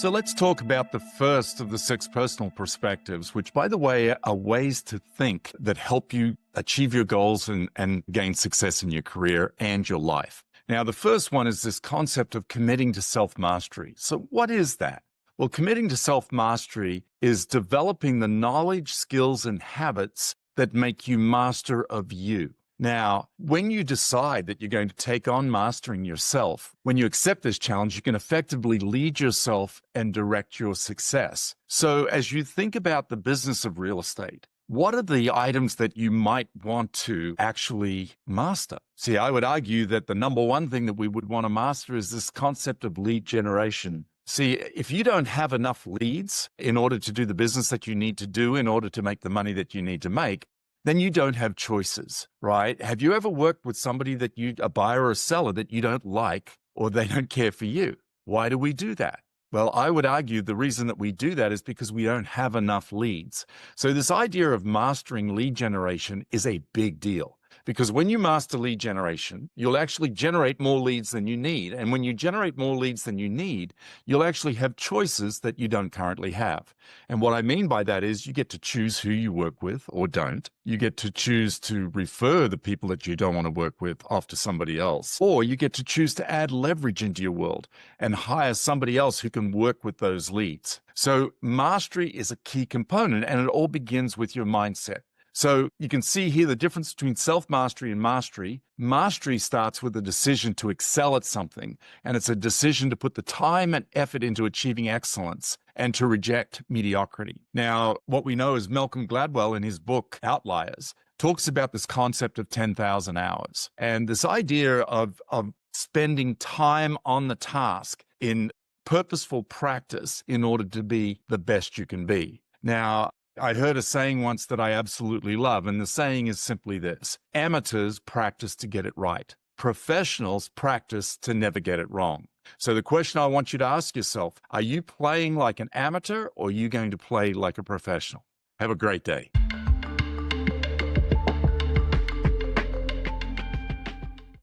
So let's talk about the first of the 6 personal perspectives, which, by the way, are ways to think that help you achieve your goals and gain success in your career and your life. Now, the first one is this concept of committing to self-mastery. So what is that? Well, committing to self-mastery is developing the knowledge, skills, and habits that make you master of you. Now, when you decide that you're going to take on mastering yourself, when you accept this challenge, you can effectively lead yourself and direct your success. So as you think about the business of real estate, what are the items that you might want to actually master? See, I would argue that the number one thing that we would want to master is this concept of lead generation. See, if you don't have enough leads in order to do the business that you need to do in order to make the money that you need to make, then you don't have choices, right? Have you ever worked with somebody a buyer or a seller that you don't like or they don't care for you? Why do we do that? Well, I would argue the reason that we do that is because we don't have enough leads. So this idea of mastering lead generation is a big deal. Because when you master lead generation, you'll actually generate more leads than you need. And when you generate more leads than you need, you'll actually have choices that you don't currently have. And what I mean by that is you get to choose who you work with or don't. You get to choose to refer the people that you don't want to work with off to somebody else. Or you get to choose to add leverage into your world and hire somebody else who can work with those leads. So mastery is a key component, and it all begins with your mindset. So you can see here the difference between self-mastery and mastery. Mastery starts with a decision to excel at something, and it's a decision to put the time and effort into achieving excellence and to reject mediocrity. Now, what we know is Malcolm Gladwell in his book Outliers talks about this concept of 10,000 hours and this idea of spending time on the task in purposeful practice in order to be the best you can be. Now, I heard a saying once that I absolutely love, and the saying is simply this: amateurs practice to get it right. Professionals practice to never get it wrong. So the question I want you to ask yourself, are you playing like an amateur or are you going to play like a professional? Have a great day.